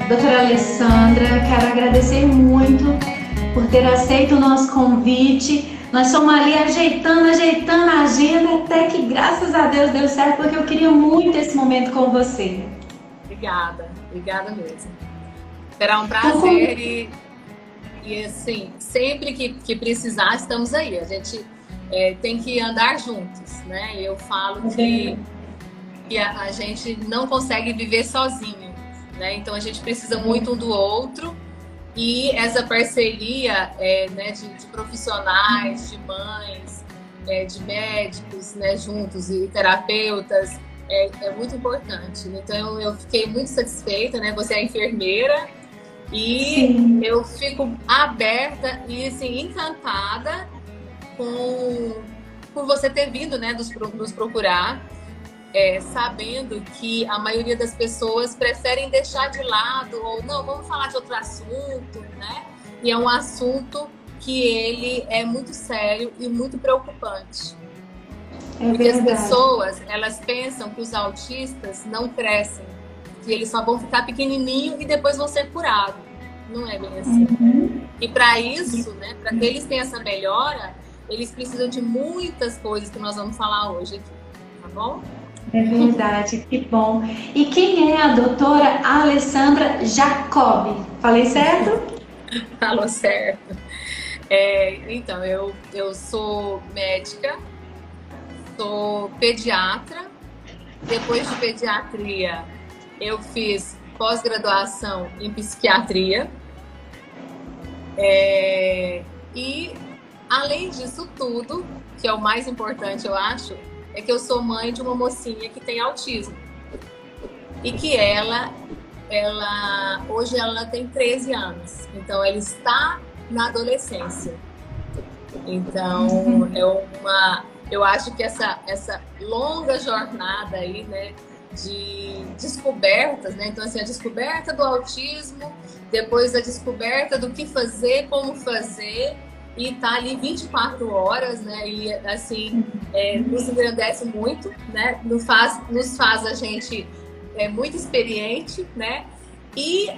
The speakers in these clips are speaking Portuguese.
Doutora Alessandra, quero agradecer muito por ter aceito o nosso convite. Nós fomos ali ajeitando a agenda, até que graças a Deus deu certo, porque eu queria muito esse momento com você. Obrigada mesmo. Será um prazer e assim, sempre que precisar, estamos aí. A gente tem que andar juntos, né? Eu falo que a gente não consegue viver sozinho, né? Então a gente precisa muito um do outro e essa parceria né, de profissionais, de mães, de médicos, né, juntos e terapeutas é muito importante. Então eu fiquei muito satisfeita, né? Você é enfermeira e Sim. Eu fico aberta e assim, encantada por você ter vindo, né, nos procurar. Sabendo que a maioria das pessoas preferem deixar de lado ou não, vamos falar de outro assunto, né? E é um assunto que ele é muito sério e muito preocupante. Porque as pessoas, elas pensam que os autistas não crescem, que eles só vão ficar pequenininho e depois vão ser curados. Não é bem assim. E para isso, né, para que eles tenham essa melhora, eles precisam de muitas coisas que nós vamos falar hoje aqui, tá bom? É verdade, que bom. E quem é a doutora Alessandra Jacobi? Falei certo? Falou certo. Então, eu sou médica, sou pediatra. Depois de pediatria, eu fiz pós-graduação em psiquiatria. E, além disso tudo, que é o mais importante, eu acho, é que eu sou mãe de uma mocinha que tem autismo. E que hoje ela tem 13 anos. Então, ela está na adolescência. Então, eu acho que essa longa jornada aí, né, de descobertas, né? Então, assim, a descoberta do autismo, depois a descoberta do que fazer, como fazer, e tá ali 24 horas, né? E assim, nos engrandece muito, né? Nos faz a gente muito experiente, né? E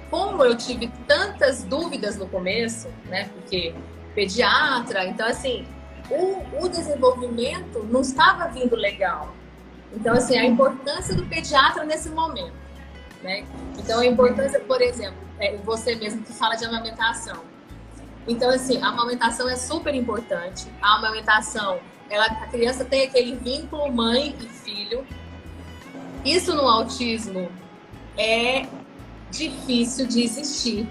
como eu tive tantas dúvidas no começo, né? Porque pediatra, então assim, o desenvolvimento não estava vindo legal. Então, assim, a importância do pediatra nesse momento, né? Então, a importância, por exemplo, você mesmo que fala de amamentação. Então, assim, a amamentação é super importante. A amamentação, a criança tem aquele vínculo mãe e filho. Isso no autismo é difícil de existir.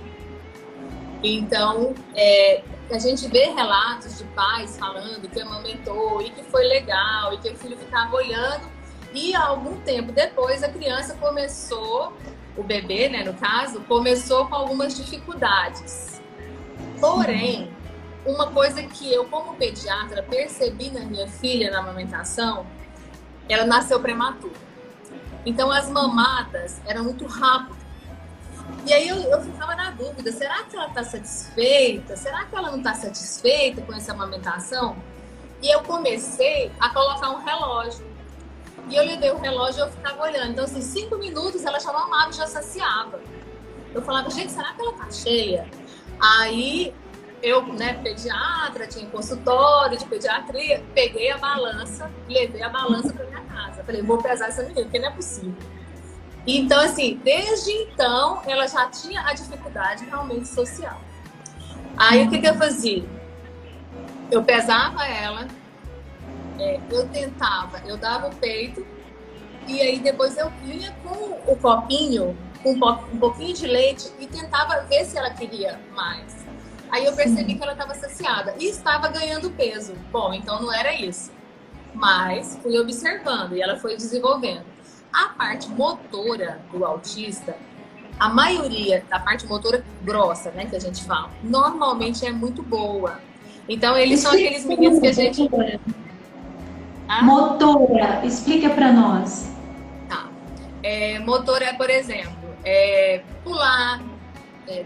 Então, a gente vê relatos de pais falando que amamentou e que foi legal e que o filho ficava olhando e algum tempo depois a criança começou, o bebê, né, no caso, começou com algumas dificuldades. Porém, uma coisa que eu, como pediatra, percebi na minha filha na amamentação, ela nasceu prematura. Então, as mamadas eram muito rápidas. E aí eu ficava na dúvida, será que ela está satisfeita? Será que ela não está satisfeita com essa amamentação? E eu comecei a colocar um relógio. E eu levei o relógio e eu ficava olhando. Então, assim, 5 minutos ela já mamava e já saciava. Eu falava, gente, será que ela tá cheia? Aí eu, né, pediatra, tinha consultório de pediatria, peguei a balança, levei a balança para minha casa. Falei, vou pesar essa menina, porque não é possível. Então, assim, desde então, ela já tinha a dificuldade realmente social. Aí, o que eu fazia? Eu pesava ela, eu dava o peito, e aí depois eu vinha com o copinho, com um pouquinho de leite, e tentava ver se ela queria mais. Aí eu percebi que ela estava saciada e estava ganhando peso. Bom, então não era isso. Mas fui observando e ela foi desenvolvendo. A parte motora do autista, a maioria da parte motora grossa, né, que a gente fala, normalmente é muito boa. Então, eles são aqueles meninos que a gente... Motora, explica para nós. Tá. Motora é, por exemplo, pular,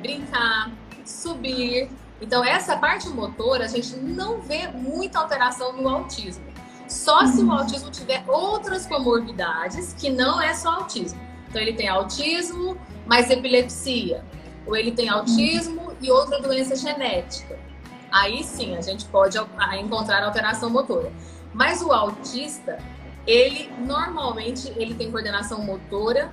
brincar, subir. Então, essa parte motora, a gente não vê muita alteração no autismo. Só se o autismo tiver outras comorbidades, que não é só autismo. Então, ele tem autismo, mas epilepsia, ou ele tem autismo e outra doença genética. Aí sim, a gente pode encontrar alteração motora. Mas o autista, ele normalmente ele tem coordenação motora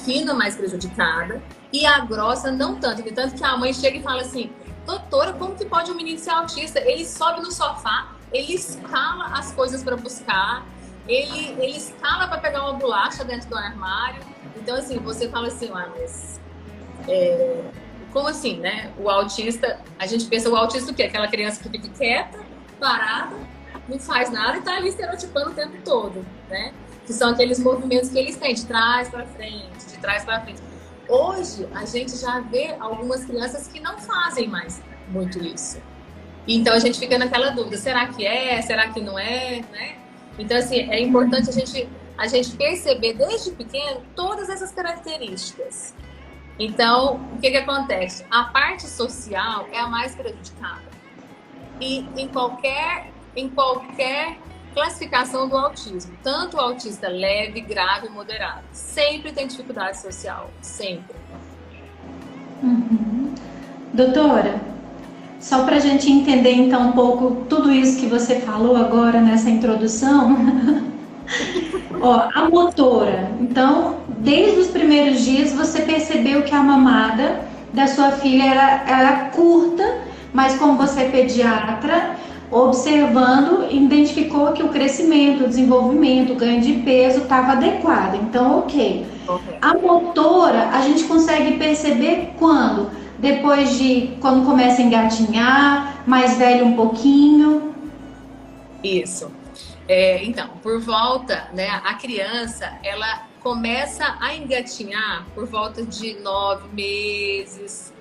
fina, mais prejudicada, e a grossa não tanto. Tanto que a mãe chega e fala assim, doutora, como que pode um menino ser autista? Ele sobe no sofá, ele escala as coisas para buscar, ele escala para pegar uma bolacha dentro do armário. Então, assim, você fala assim, mas como assim, né? O autista, a gente pensa o autista o quê? Aquela criança que fica quieta, parada, não faz nada e tá ali estereotipando o tempo todo, né? Que são aqueles movimentos que eles têm, de trás para frente, de trás para frente. Hoje, a gente já vê algumas crianças que não fazem mais muito isso. Então, a gente fica naquela dúvida, será que é? Será que não é? Né? Então, assim, é importante a gente perceber desde pequeno todas essas características. Então, o que acontece? A parte social é a mais prejudicada. E em qualquer classificação do autismo, tanto o autista leve, grave e moderado, sempre tem dificuldade social, sempre. Doutora, só para a gente entender então um pouco tudo isso que você falou agora nessa introdução, ó, a motora, então, desde os primeiros dias você percebeu que a mamada da sua filha era curta, mas como você é pediatra, observando, identificou que o crescimento, o desenvolvimento, o ganho de peso estava adequado. Então, ok. A motora, a gente consegue perceber quando? Depois de quando começa a engatinhar, mais velho um pouquinho? Isso. Então, por volta, né, a criança, ela começa a engatinhar por volta de 9 meses.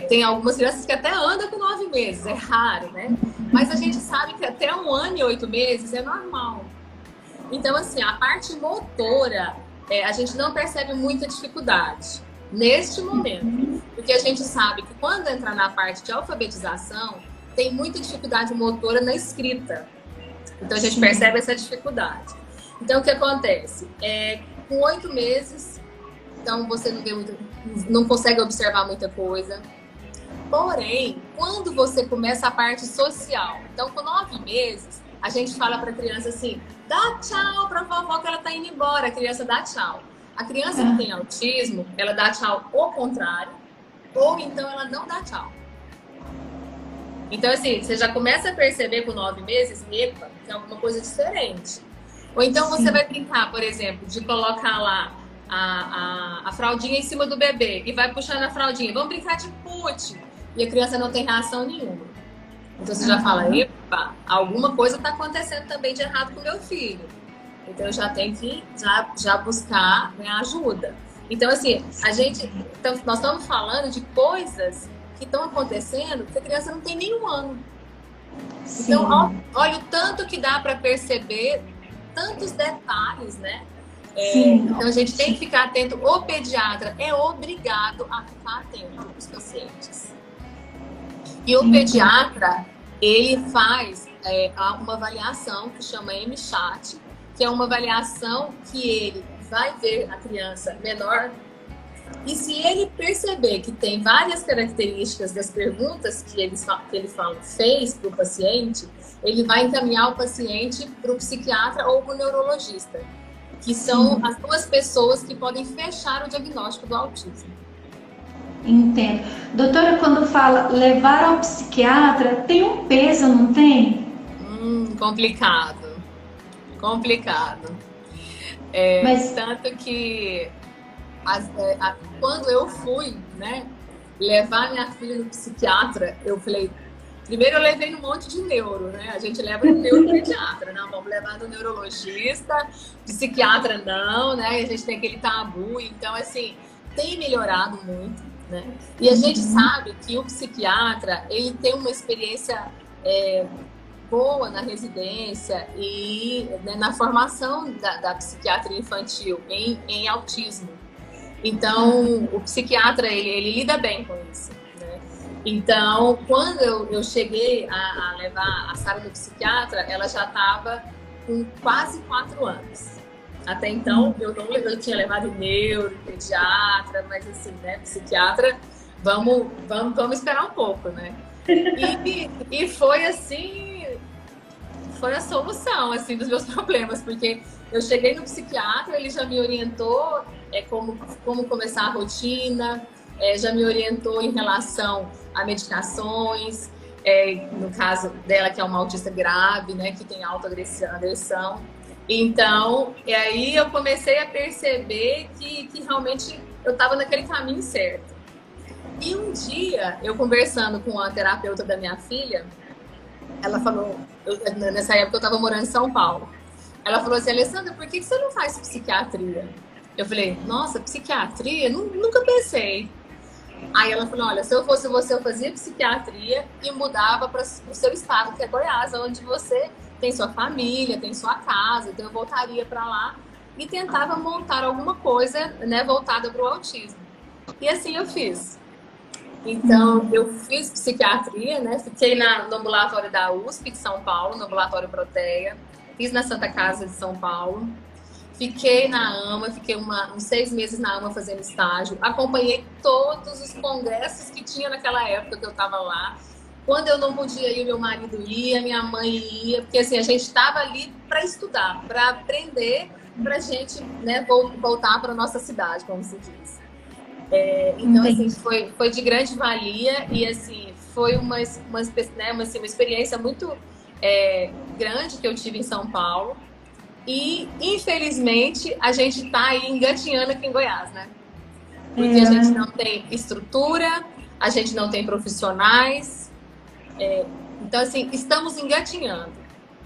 Tem algumas crianças que até andam com 9 meses, é raro, né? Mas a gente sabe que até 1 ano e 8 meses é normal. Então, assim, a parte motora, a gente não percebe muita dificuldade neste momento. Porque a gente sabe que quando entrar na parte de alfabetização, tem muita dificuldade motora na escrita. Então, a gente percebe essa dificuldade. Então, o que acontece? Com 8 meses, então você não consegue observar muita coisa. Porém, quando você começa a parte social, então com 9 meses, a gente fala para a criança assim, dá tchau para a vovó que ela tá indo embora, a criança dá tchau. A criança que tem autismo, ela dá tchau ao contrário, ou então ela não dá tchau. Então assim, você já começa a perceber com 9 meses, epa, tem alguma coisa diferente. Ou então você vai brincar, por exemplo, de colocar lá a fraldinha em cima do bebê e vai puxando a fraldinha, vamos brincar de put. E a criança não tem reação nenhuma. Então você já fala, epa, alguma coisa está acontecendo também de errado com o meu filho. Então eu já tenho que já buscar, né, ajuda. Então assim, nós estamos falando de coisas que estão acontecendo que a criança não tem nenhum ano. Sim. Então olha o tanto que dá para perceber, tantos detalhes, né? Então a gente tem que ficar atento. O pediatra é obrigado a ficar atento aos pacientes. E o pediatra, ele faz uma avaliação que chama MCHAT, que é uma avaliação que ele vai ver a criança menor e se ele perceber que tem várias características das perguntas que ele fez para o paciente, ele vai encaminhar o paciente para o psiquiatra ou para o neurologista, que são as duas pessoas que podem fechar o diagnóstico do autismo. Entendo. Doutora, quando fala levar ao psiquiatra, tem um peso, não tem? Complicado. Mas tanto que quando eu fui, né, levar minha filha no psiquiatra, eu falei, primeiro eu levei num monte de neuro, né? A gente leva no neuropediatra, não, vamos levar no neurologista, psiquiatra não, né? A gente tem aquele tabu, então assim, tem melhorado muito, né? E a gente sabe que o psiquiatra, ele tem uma experiência boa na residência e, né, na formação da psiquiatria infantil em autismo. Então, o psiquiatra, ele lida bem com isso, né? Então, quando eu cheguei a levar a Sara no psiquiatra, ela já estava com quase 4 anos. Até então, eu tinha levado em neuro, pediatra, mas assim, né, psiquiatra, vamos esperar um pouco, né? E foi assim, foi a solução, assim, dos meus problemas, porque eu cheguei no psiquiatra, ele já me orientou como começar a rotina, já me orientou em relação a medicações, no caso dela, que é uma autista grave, né, que tem autoagressão. Então, e aí eu comecei a perceber que realmente eu estava naquele caminho certo. E um dia, eu conversando com a terapeuta da minha filha, ela falou, nessa época eu estava morando em São Paulo, ela falou assim, Alessandra, por que você não faz psiquiatria? Eu falei, nossa, psiquiatria? Nunca pensei. Aí ela falou, olha, se eu fosse você, eu fazia psiquiatria e mudava para o seu estado, que é Goiás, onde você tem sua família, tem sua casa, então eu voltaria para lá e tentava montar alguma coisa, né, voltada para o autismo. E assim eu fiz. Então, eu fiz psiquiatria, né, fiquei no ambulatório da USP de São Paulo, no ambulatório Proteia, fiz na Santa Casa de São Paulo, fiquei na AMA, fiquei uns 6 meses na AMA fazendo estágio, acompanhei todos os congressos que tinha naquela época que eu estava lá. Quando eu não podia ir, meu marido ia, minha mãe ia, porque assim, a gente estava ali para estudar, para aprender, para a gente, né, voltar para a nossa cidade, como se diz. Então, assim, foi de grande valia e, assim, foi uma experiência muito grande que eu tive em São Paulo. E, infelizmente, a gente está aí engatinhando aqui em Goiás, né? Porque a gente não tem estrutura, a gente não tem profissionais. Então, assim, estamos engatinhando.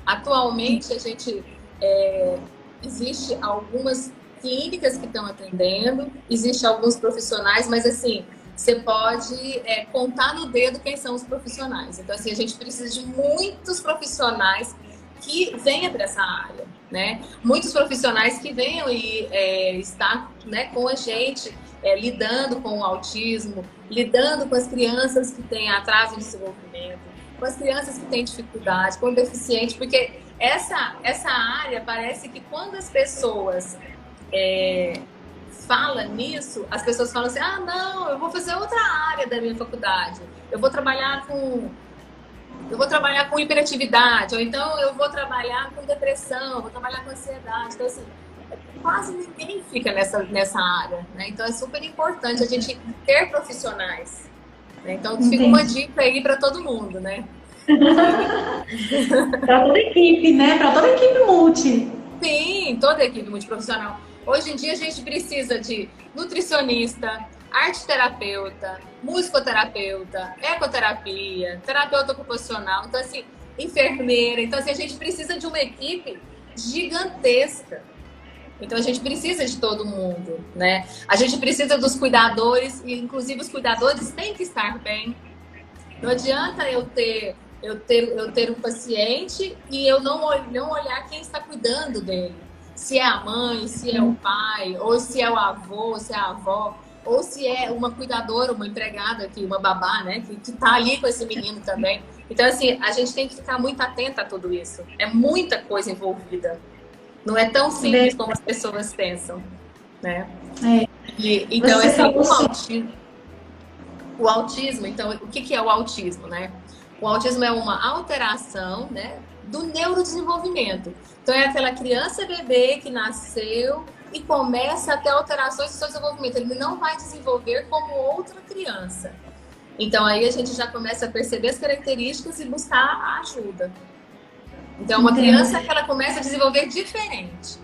Atualmente, a gente... existe algumas clínicas que estão atendendo, existem alguns profissionais, mas, assim, você pode contar no dedo quem são os profissionais. Então, assim, a gente precisa de muitos profissionais que venham para essa área, né? Muitos profissionais que venham e estar, né, com a gente, lidando com o autismo, lidando com as crianças que têm atraso de desenvolvimento, com as crianças que têm dificuldade, com o deficiente, porque essa área parece que quando as pessoas falam nisso, as pessoas falam assim, ah, não, eu vou fazer outra área da minha faculdade, eu vou trabalhar com hiperatividade, ou então eu vou trabalhar com depressão, vou trabalhar com ansiedade. Então, assim, quase ninguém fica nessa área, né? Então, é super importante a gente ter profissionais, né? Então, fica uma dica aí para todo mundo, né? Para toda a equipe, né? Para toda a equipe multi. Sim, toda a equipe multiprofissional. Hoje em dia, a gente precisa de nutricionista, arteterapeuta, musicoterapeuta, ecoterapia, terapeuta ocupacional, então assim, enfermeira, então assim, a gente precisa de uma equipe gigantesca. Então a gente precisa de todo mundo, né? A gente precisa dos cuidadores, e inclusive os cuidadores têm que estar bem. Não adianta eu ter um paciente e eu não olhar quem está cuidando dele. Se é a mãe, se é o pai, ou se é o avô, ou se é a avó, ou se é uma cuidadora, uma empregada, aqui, uma babá, né, que tá ali com esse menino também. Então, assim, a gente tem que ficar muito atenta a tudo isso. É muita coisa envolvida. Não é tão simples como as pessoas pensam, né? Então, assim, o autismo, então, o que é o autismo, né? O autismo é uma alteração, né, do neurodesenvolvimento. Então, é aquela criança bebê que nasceu e começa a ter alterações do seu desenvolvimento. Ele não vai desenvolver como outra criança. Então, aí a gente já começa a perceber as características e buscar a ajuda. Então, uma criança que ela começa a desenvolver diferente.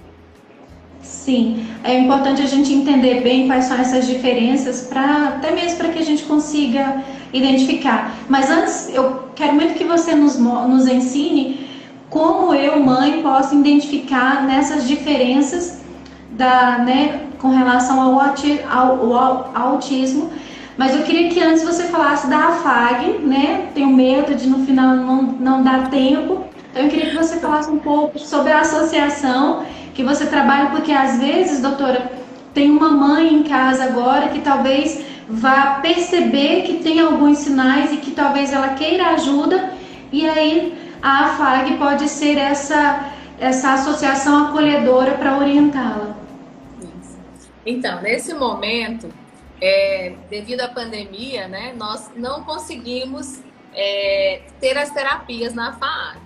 Sim, é importante a gente entender bem quais são essas diferenças, até mesmo para que a gente consiga identificar. Mas antes, eu quero muito que você nos ensine como eu, mãe, posso identificar nessas diferenças com relação ao autismo. Mas eu queria que antes você falasse da AFAG, né? Tenho medo de no final não dar tempo. Então eu queria que você falasse um pouco sobre a associação que você trabalha, porque às vezes, doutora, tem uma mãe em casa agora que talvez vá perceber que tem alguns sinais e que talvez ela queira ajuda, e aí a AFAG pode ser essa associação acolhedora para orientá-la. Então, nesse momento, devido à pandemia, né, nós não conseguimos ter as terapias na FAAG.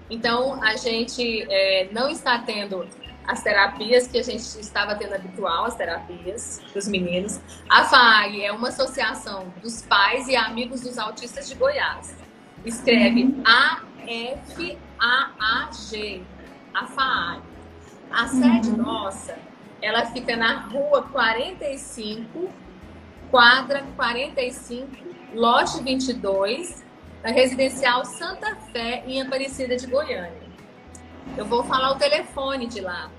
Então, a gente não está tendo as terapias que a gente estava tendo habitual, as terapias dos meninos. A FAAG é uma associação dos pais e amigos dos autistas de Goiás. Escreve AFAAG, a FAAG. A sede nossa, ela fica na rua 45, quadra 45, lote 22, da Residencial Santa Fé, em Aparecida de Goiânia. Eu vou falar o telefone de lá.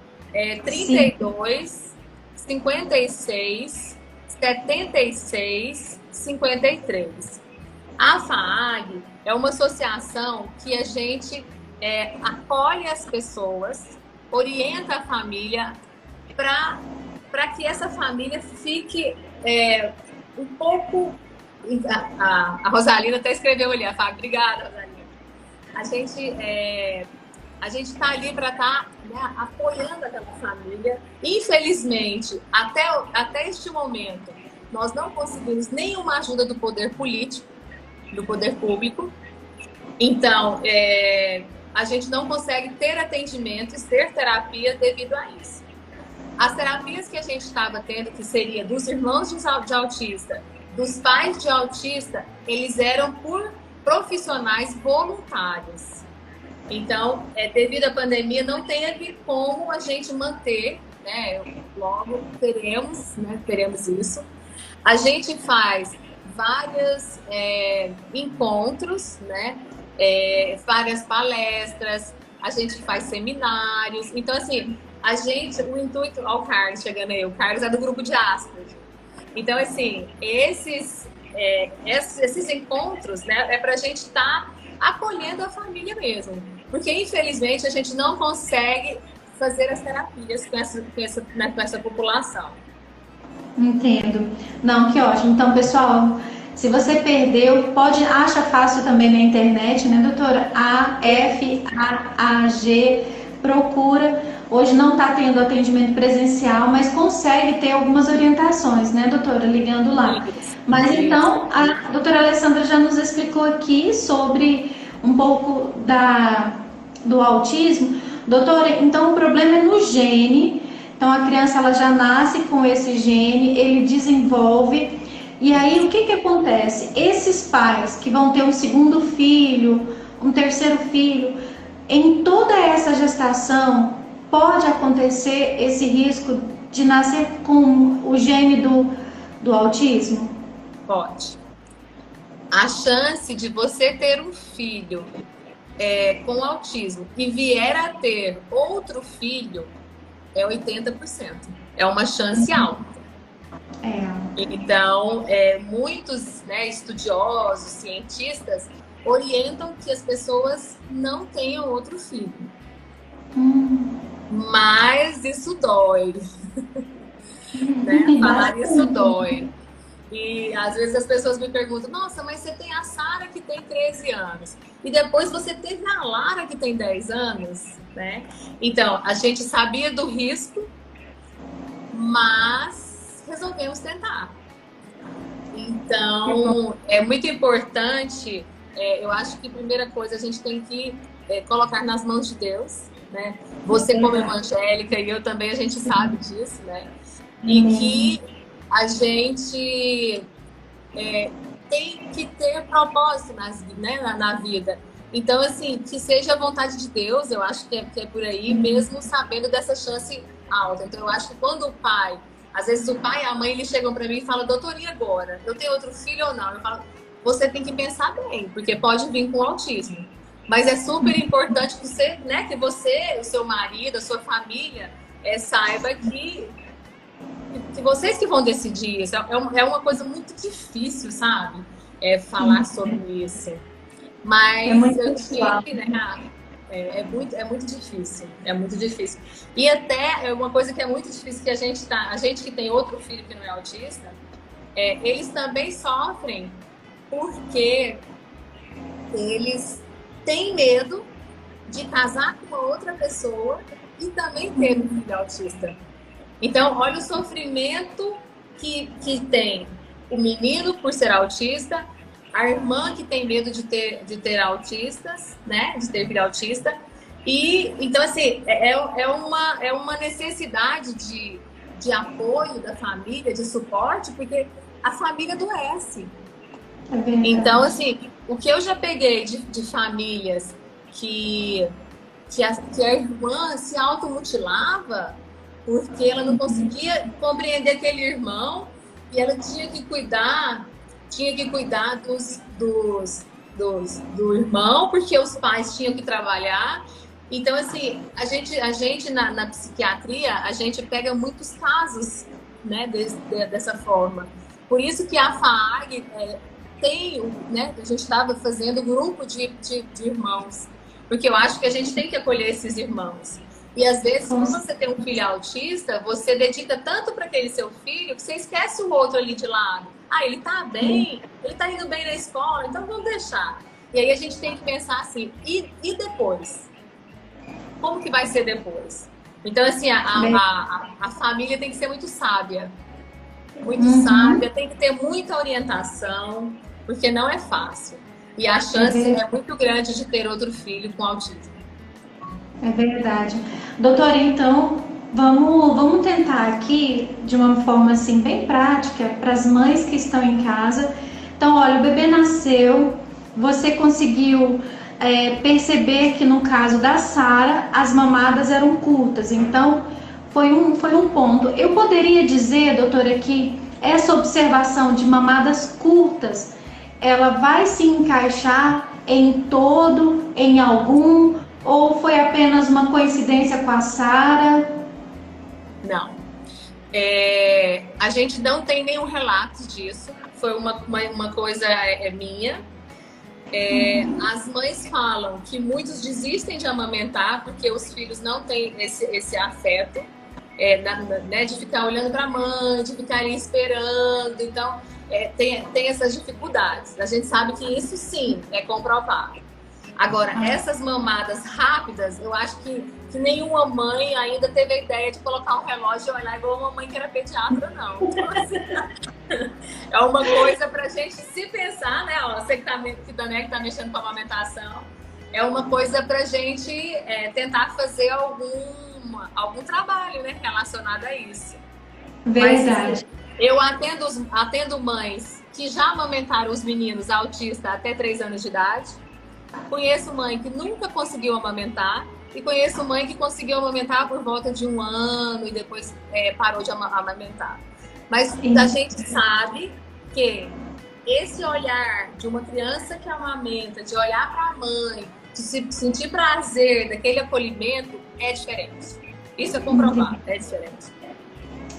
32 56 76 53. A FAAG é uma associação que a gente acolhe as pessoas, orienta a família para que essa família fique um pouco... A Rosalina até escreveu ali, a FAAG. Obrigada, Rosalina. A gente está ali para estar apoiando aquela família. Infelizmente, até este momento, nós não conseguimos nenhuma ajuda do poder político, do poder público. Então, a gente não consegue ter atendimentos, ter terapia devido a isso. As terapias que a gente estava tendo, que seria dos irmãos de autista, dos pais de autista, eles eram por profissionais voluntários. Então, devido à pandemia, não teve como a gente manter, né? Logo teremos isso. A gente faz vários encontros, né? Várias palestras, a gente faz seminários. Então, assim, o intuito... Olha o Carlos chegando aí, o Carlos é do grupo de Asperger. Então, assim, esses encontros, né, é para a gente estar acolhendo a família mesmo. Porque, infelizmente, a gente não consegue fazer as terapias com essa população. Entendo. Não, que ótimo. Então, pessoal, se você perdeu, acha fácil também na internet, né, doutora? AFAAG, procura. Hoje não está tendo atendimento presencial, mas consegue ter algumas orientações, né, doutora? Ligando lá. Mas então, a doutora Alessandra já nos explicou aqui sobre um pouco do autismo. Doutora, então o problema é no gene. Então a criança ela já nasce com esse gene, ele desenvolve. E aí o que acontece? Esses pais que vão ter um segundo filho, um terceiro filho, em toda essa gestação, pode acontecer esse risco de nascer com o gene do autismo? Pode. A chance de você ter um filho com autismo e vier a ter outro filho é 80%. É uma chance alta. Então, muitos, né, estudiosos, cientistas, orientam que as pessoas não tenham outro filho. Mas isso dói. Né? Falar isso dói. E às vezes as pessoas me perguntam: nossa, mas você tem a Sara que tem 13 anos e depois você teve a Lara que tem 10 anos, né? Então, a gente sabia do risco, mas resolvemos tentar. Então, é muito importante, eu acho que a primeira coisa a gente tem que colocar nas mãos de Deus, né? Você como evangélica e eu também, a gente sabe disso, né? E que a gente tem que ter propósito na vida. Então, assim, que seja a vontade de Deus, eu acho que é por aí, mesmo sabendo dessa chance alta. Então, eu acho que quando o pai, às vezes o pai e a mãe, eles chegam para mim e falam: doutora, e agora? Eu tenho outro filho ou não? Eu falo: você tem que pensar bem, porque pode vir com autismo. Mas é super importante que você, né, que você, o seu marido, a sua família, saiba que vocês que vão decidir isso. É uma coisa muito difícil, sabe? Falar sobre isso. Mas eu tive, né? É muito difícil. É muito difícil. E até uma coisa que é muito difícil, que a gente que tem outro filho que não é autista, eles também sofrem porque eles têm medo de casar com uma outra pessoa e também ter um filho autista. Então, olha o sofrimento que tem o menino por ser autista, a irmã que tem medo de ter autistas, né? De ter filho autista. E, então, assim, é uma necessidade de apoio da família, de suporte, porque a família adoece. Então, assim, o que eu já peguei de famílias que a irmã se automutilava porque ela não conseguia compreender aquele irmão e ela tinha que cuidar do irmão, porque os pais tinham que trabalhar. Então, assim, a gente na psiquiatria, a gente pega muitos casos, né, dessa forma. Por isso que a FAAG tem, né, a gente estava fazendo grupo de irmãos, porque eu acho que a gente tem que acolher esses irmãos. E às vezes, quando você tem um filho autista, você dedica tanto para aquele seu filho que você esquece o outro ali de lado. Ah, ele tá bem, ele tá indo bem na escola, então vamos deixar. E aí a gente tem que pensar assim, e depois? Como que vai ser depois? Então, assim, a família tem que ser muito sábia. Muito sábia, tem que ter muita orientação, porque não é fácil. E a chance é muito grande de ter outro filho com autismo. É verdade. Doutora, então, vamos tentar aqui, de uma forma assim, bem prática, para as mães que estão em casa. Então, olha, o bebê nasceu, você conseguiu perceber que no caso da Sara, as mamadas eram curtas, então foi um ponto. Eu poderia dizer, doutora, que essa observação de mamadas curtas, ela vai se encaixar em todo, em algum, ou foi apenas uma coincidência com a Sara? Não. A gente não tem nenhum relato disso. Foi uma coisa minha. As mães falam que muitos desistem de amamentar porque os filhos não têm esse afeto, né, de ficar olhando para a mãe, de ficar ali esperando. Então, tem essas dificuldades. A gente sabe que isso sim é comprovado. Agora, essas mamadas rápidas, eu acho que nenhuma mãe ainda teve a ideia de colocar um relógio e olhar igual uma mãe que era pediatra, não. É uma coisa pra gente se pensar, né? Ó, você que tá mexendo com a amamentação, é uma coisa pra gente tentar fazer algum trabalho, né, relacionado a isso. Verdade. Mas, eu atendo mães que já amamentaram os meninos autistas até 3 anos de idade. Conheço mãe que nunca conseguiu amamentar e conheço mãe que conseguiu amamentar por volta de 1 ano e depois parou de amamentar. Mas a gente sabe que esse olhar de uma criança que amamenta, de olhar para a mãe, de se sentir prazer daquele acolhimento, é diferente. Isso é comprovado, é diferente.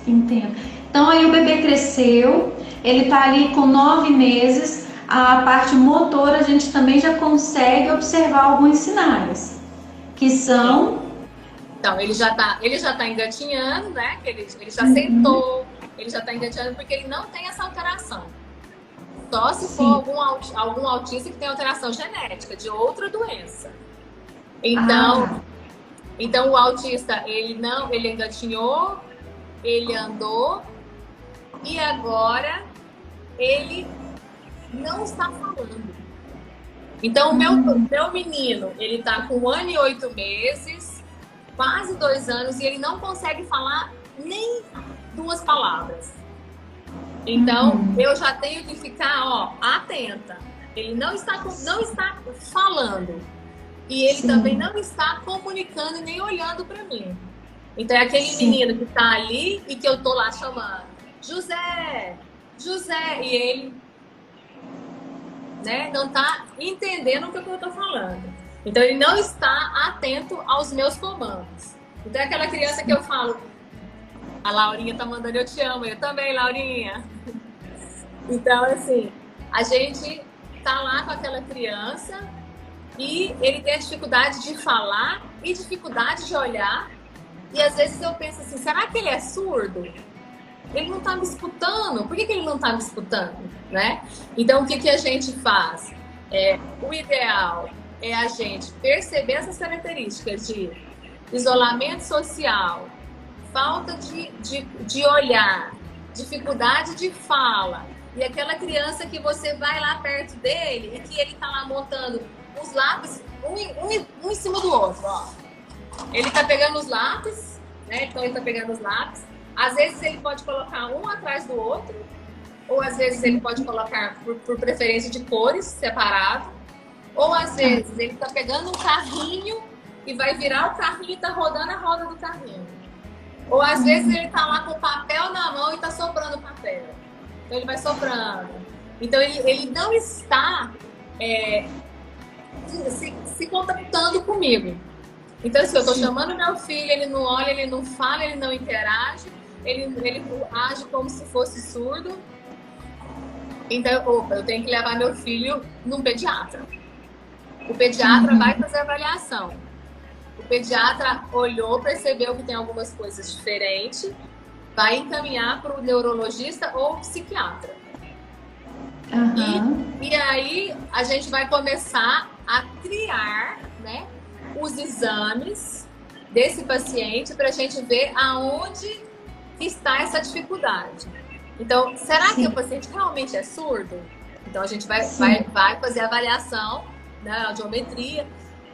Entendo. Então aí o bebê cresceu, ele tá ali com 9 meses, a parte motora a gente também já consegue observar alguns sinais, que são... Então, ele já tá engatinhando, né? Ele já sentou, ele já tá engatinhando porque ele não tem essa alteração. Só se for algum autista que tem alteração genética de outra doença. Então o autista, ele engatinhou, ele andou e agora ele não está falando. Então, o meu menino, ele tá com 1 ano e 8 meses, quase 2 anos, e ele não consegue falar nem 2 palavras. Então, eu já tenho que ficar, atenta. Ele não está falando. E ele também não está comunicando e nem olhando para mim. Então, é aquele menino que tá ali e que eu tô lá chamando. José! José! E ele... né, não está entendendo o que eu estou falando. Então, ele não está atento aos meus comandos. Então, é aquela criança que eu falo, a Laurinha tá mandando eu te amo, eu também, Laurinha. Então, assim, a gente tá lá com aquela criança e ele tem a dificuldade de falar e dificuldade de olhar. E às vezes eu penso assim, será que ele é surdo? Ele não está me escutando. Por que ele não está me escutando, né? Então, o que a gente faz? O ideal é a gente perceber essas características de isolamento social, falta de olhar, dificuldade de fala, e aquela criança que você vai lá perto dele e que ele tá lá montando os lápis um em cima do outro, ó. Ele tá pegando os lápis, né? Então ele tá pegando os lápis. Às vezes ele pode colocar um atrás do outro, ou às vezes ele pode colocar por preferência de cores separado, ou às vezes ele tá pegando um carrinho e vai virar o carrinho e tá rodando a roda do carrinho. Ou às vezes ele tá lá com o papel na mão e tá soprando o papel. Então ele vai soprando. Então ele não está se contactando comigo. Então, se eu estou chamando meu filho, ele não olha, ele não fala, ele não interage, ele age como se fosse surdo. Então, eu tenho que levar meu filho num pediatra. O pediatra vai fazer a avaliação. O pediatra olhou, percebeu que tem algumas coisas diferentes, vai encaminhar para o neurologista ou psiquiatra. E aí a gente vai começar a criar, né, os exames desse paciente para a gente ver aonde está essa dificuldade. Então, será que o paciente realmente é surdo? Então a gente vai fazer a avaliação da audiometria.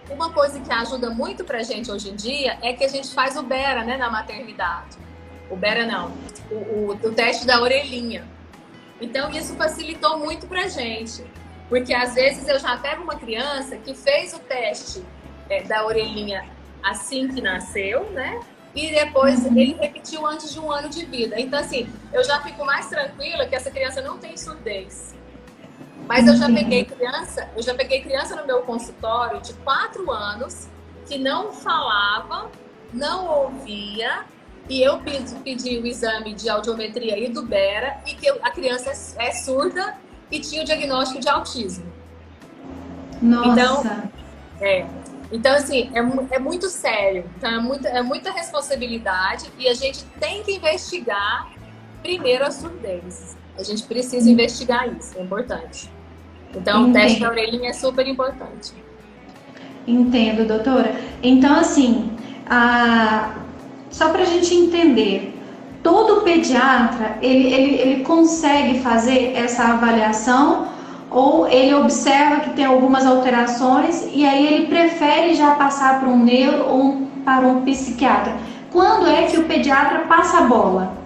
Uma coisa que ajuda muito pra gente hoje em dia é que a gente faz o Bera, né, na maternidade. O Bera não, o teste da orelhinha. Então isso facilitou muito pra gente, porque às vezes eu já pego uma criança que fez o teste da orelhinha assim que nasceu, né? E depois ele repetiu antes de 1 ano de vida. Então assim, eu já fico mais tranquila que essa criança não tem surdez. Mas eu já peguei criança no meu consultório de 4 anos que não falava, não ouvia, e eu pedi o exame de audiometria e do Bera, e que a criança é surda e tinha o diagnóstico de autismo. Nossa! Então assim, é muito sério. Então é muita responsabilidade e a gente tem que investigar primeiro a surdez. A gente precisa investigar isso, é importante. Então, o teste da orelhinha é super importante. Entendo, doutora. Então, assim, só para a gente entender, todo pediatra, ele consegue fazer essa avaliação ou ele observa que tem algumas alterações e aí ele prefere já passar para um neuro ou para um psiquiatra? Quando é que o pediatra passa a bola?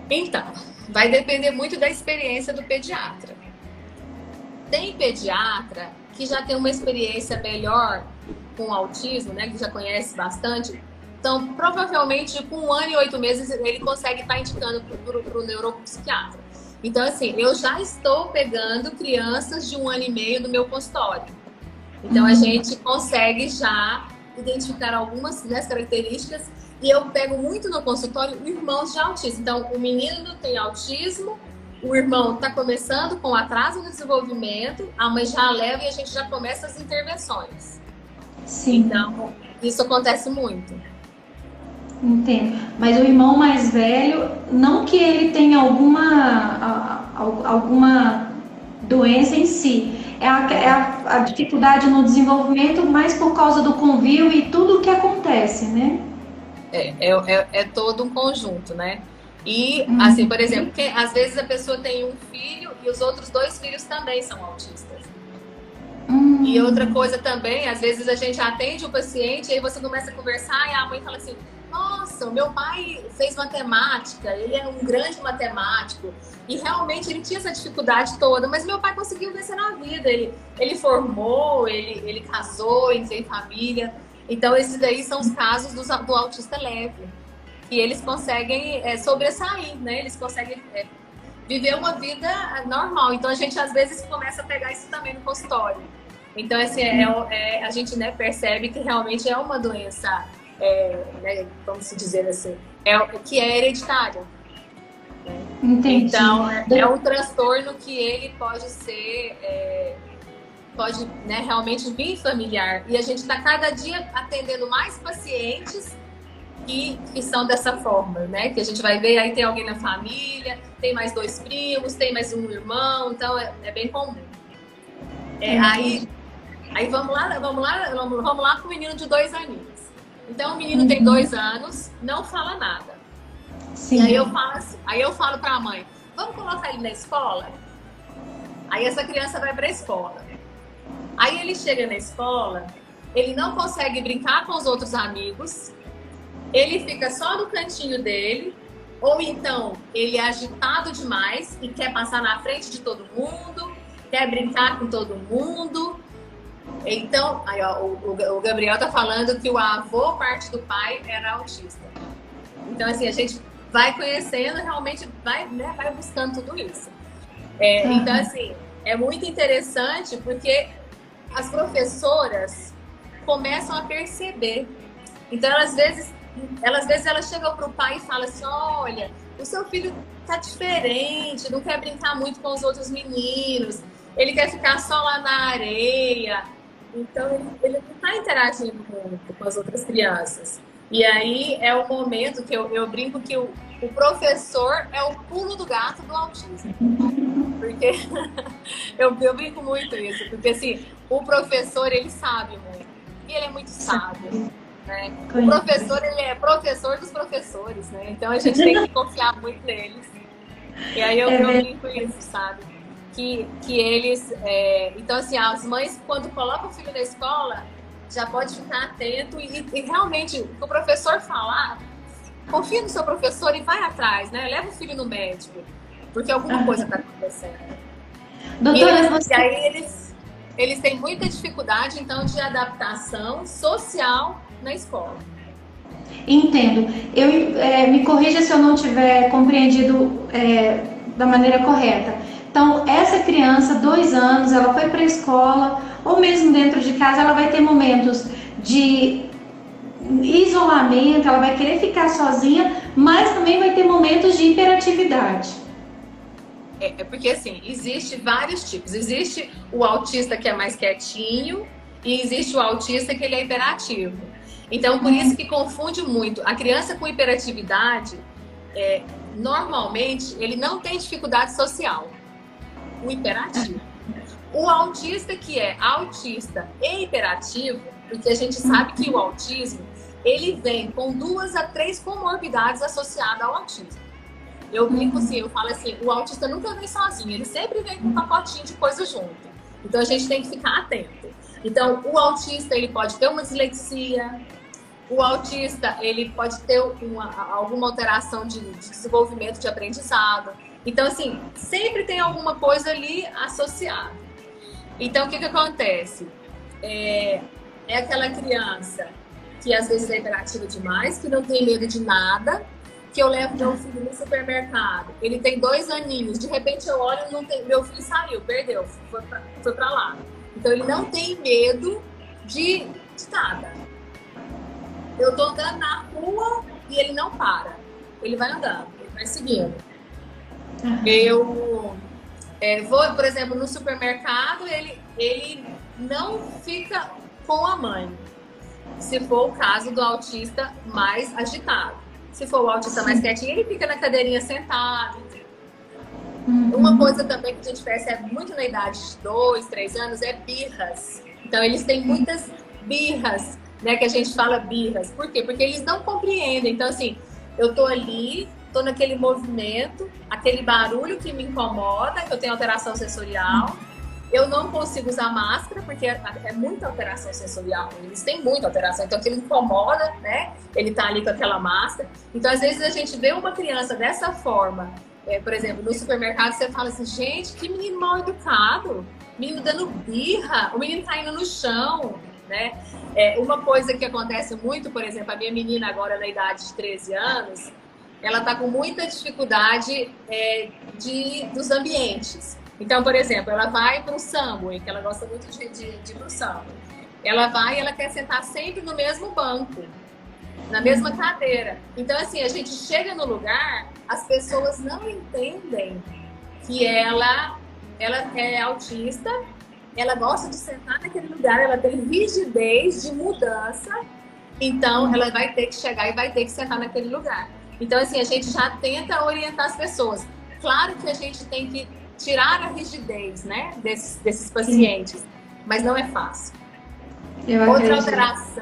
Então, vai depender muito da experiência do pediatra. Tem pediatra que já tem uma experiência melhor com autismo, né, que já conhece bastante. Então, provavelmente, com 1 ano e 8 meses, ele consegue estar indicando para o neuropsiquiatra. Então, assim, eu já estou pegando crianças de 1 ano e meio no meu consultório. Então, a gente consegue já identificar algumas das características. E eu pego muito no consultório irmãos de autismo. Então, o menino tem autismo, o irmão está começando com atraso no desenvolvimento, a mãe já leva e a gente já começa as intervenções. Sim. Então, isso acontece muito. Entendo. Mas o irmão mais velho, não que ele tenha alguma doença em si, é a dificuldade no desenvolvimento, mas por causa do convívio e tudo o que acontece, né? É todo um conjunto, né? E, assim, por exemplo, às vezes a pessoa tem um filho e os outros 2 filhos também são autistas. E outra coisa também, às vezes a gente atende o paciente e aí você começa a conversar e a mãe fala assim: nossa, o meu pai fez matemática, ele é um grande matemático e realmente ele tinha essa dificuldade toda, mas meu pai conseguiu vencer na vida, ele formou, ele casou, ele tem família. Então esses daí são os casos do autista leve, que eles conseguem sobressair, né? Eles conseguem viver uma vida normal. Então a gente às vezes começa a pegar isso também no consultório. Então assim, a gente, né, percebe que realmente é uma doença, né, vamos dizer assim, que é hereditária. Né? Entendi. Então é um transtorno que ele pode ser, pode, né, realmente vir familiar. E a gente está cada dia atendendo mais pacientes que são dessa forma, né? Que a gente vai ver, aí tem alguém na família, tem mais 2 primos, tem mais um irmão, então é bem comum. Aí Aí vamos lá com o menino de 2 aninhos. Então o menino tem 2 anos, não fala nada. Sim. E aí eu falo para a mãe, vamos colocar ele na escola? Aí essa criança vai para a escola. Aí ele chega na escola, ele não consegue brincar com os outros amigos, ele fica só no cantinho dele, ou então ele é agitado demais e quer passar na frente de todo mundo, quer brincar com todo mundo. Então, aí, ó, o Gabriel tá falando que o avô, parte do pai, era autista. Então, assim, a gente vai conhecendo, realmente vai buscando tudo isso. Então, assim, é muito interessante porque as professoras começam a perceber. Então, às vezes elas chegam para o pai e falam assim, olha, o seu filho tá diferente, não quer brincar muito com os outros meninos, ele quer ficar só lá na areia. Então, ele não está interagindo muito com as outras crianças. E aí é o momento que eu brinco que o professor é o pulo do gato do autismo. Porque eu brinco muito isso. Porque, assim, o professor, ele sabe muito. E ele é muito sábio, né? O professor, ele é professor dos professores, né? Então, a gente tem que confiar muito neles. E aí eu brinco isso, sabe? Que eles... Então, assim, as mães, quando colocam o filho na escola, já pode ficar atento e realmente, o que o professor falar, confia no seu professor e vai atrás, né? Leva o filho no médico, porque alguma coisa está acontecendo. Doutora, e aí eles têm muita dificuldade, então, de adaptação social na escola. Entendo. Me corrija se eu não tiver compreendido da maneira correta. Então, essa criança, 2 anos, ela foi para a escola, ou mesmo dentro de casa, ela vai ter momentos de isolamento, ela vai querer ficar sozinha, mas também vai ter momentos de hiperatividade. Porque, assim, existe vários tipos. Existe o autista que é mais quietinho e existe o autista que ele é hiperativo. Então, por isso que confunde muito. A criança com hiperatividade, normalmente, ele não tem dificuldade social. O hiperativo. O autista que é autista e hiperativo, porque a gente sabe que o autismo, ele vem com 2 a 3 comorbidades associadas ao autismo. Eu brinco assim, eu falo assim, o autista nunca vem sozinho, ele sempre vem com um pacotinho de coisa junto. Então a gente tem que ficar atento. Então o autista, ele pode ter uma dislexia, o autista, ele pode ter alguma alteração de desenvolvimento de aprendizado. Então, assim, sempre tem alguma coisa ali associada. Então, o que acontece? É aquela criança que às vezes é hiperativa demais, que não tem medo de nada, que eu levo meu filho no supermercado, ele tem 2 aninhos, de repente eu olho, meu filho saiu, perdeu, foi pra lá. Então, ele não tem medo de nada. Eu tô andando na rua e ele não para. Ele vai andando, ele vai seguindo. Eu vou, por exemplo, no supermercado, ele não fica com a mãe. Se for o caso do autista mais agitado. Se for o autista mais quietinho, ele fica na cadeirinha sentado. Uma coisa também que a gente percebe muito na idade de 2, 3 anos é birras. Então, eles têm muitas birras, né? Que a gente fala birras. Por quê? Porque eles não compreendem. Então, assim, eu tô ali, tô naquele movimento, aquele barulho que me incomoda, que eu tenho alteração sensorial. Eu não consigo usar máscara, porque é muita alteração sensorial. Eles têm muita alteração, então aquilo incomoda, né? Ele tá ali com aquela máscara. Então, às vezes, a gente vê uma criança dessa forma, por exemplo, no supermercado, você fala assim, gente, que menino mal educado, menino dando birra, o menino caindo no chão, né? Uma coisa que acontece muito, por exemplo, a minha menina agora na idade de 13 anos, ela tá com muita dificuldade dos ambientes. Então, por exemplo, ela vai para o Subway, que ela gosta muito de ir para o Subway. Ela vai e ela quer sentar sempre no mesmo banco, na mesma cadeira. Então, assim, a gente chega no lugar, as pessoas não entendem que ela é autista, ela gosta de sentar naquele lugar, ela tem rigidez de mudança, então ela vai ter que chegar e vai ter que sentar naquele lugar. Então, assim, a gente já tenta orientar as pessoas. Claro que a gente tem que tirar a rigidez, né, desses pacientes, mas não é fácil. Eu Outra acredito.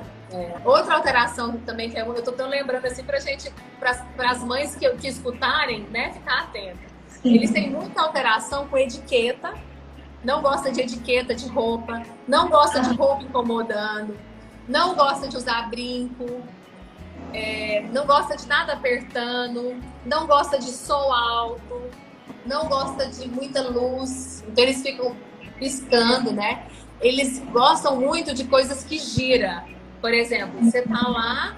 outra alteração também que eu tô lembrando assim pra gente, para as mães que escutarem, né, ficar atenta. Sim. Eles têm muita alteração com etiqueta, não gosta de etiqueta de roupa, não gosta de roupa incomodando, não gosta de usar brinco, não gosta de nada apertando, não gosta de som alto, não gosta de muita luz, então eles ficam piscando, né? Eles gostam muito de coisas que giram. Por exemplo, você tá lá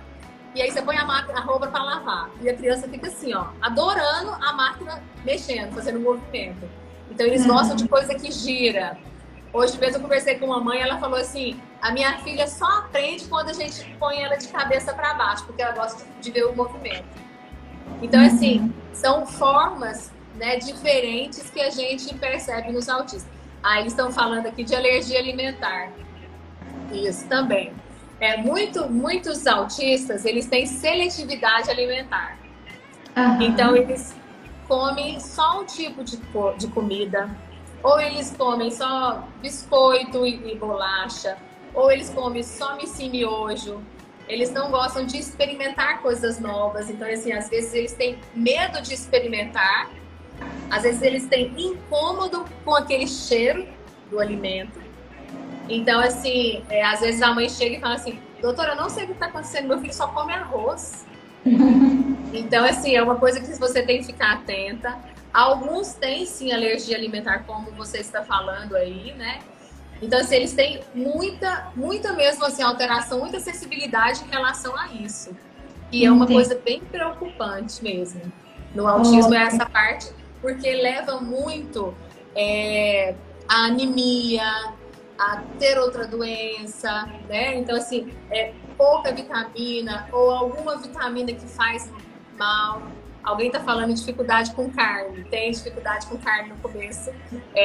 e aí você põe a roupa para lavar e a criança fica assim, ó, adorando a máquina mexendo, fazendo movimento. Então eles gostam de coisa que gira. Hoje mesmo eu conversei com uma mãe, ela falou assim, a minha filha só aprende quando a gente põe ela de cabeça para baixo, porque ela gosta de ver o movimento. Então, assim, são formas, né, diferentes que a gente percebe nos autistas. Ah, eles estão falando aqui de alergia alimentar. Isso também. Muitos autistas, eles têm seletividade alimentar. Então, eles comem só um tipo de comida, ou eles comem só biscoito e bolacha, ou eles comem só miojo. Eles não gostam de experimentar coisas novas. Então, assim, às vezes eles têm medo de experimentar. Às vezes eles têm incômodo com aquele cheiro do alimento. Então, assim, às vezes a mãe chega e fala assim, doutora, eu não sei o que está acontecendo, meu filho só come arroz. Então, assim, é uma coisa que você tem que ficar atenta. Alguns têm, sim, alergia alimentar, como você está falando aí, né? Então, assim, eles têm muita mesmo, assim, alteração, muita sensibilidade em relação a isso. E é uma coisa bem preocupante mesmo. No autismo é essa parte, porque leva muito a anemia, a ter outra doença, né? Então, assim, pouca vitamina ou alguma vitamina que faz mal. Alguém está falando de dificuldade com carne, tem dificuldade com carne no começo.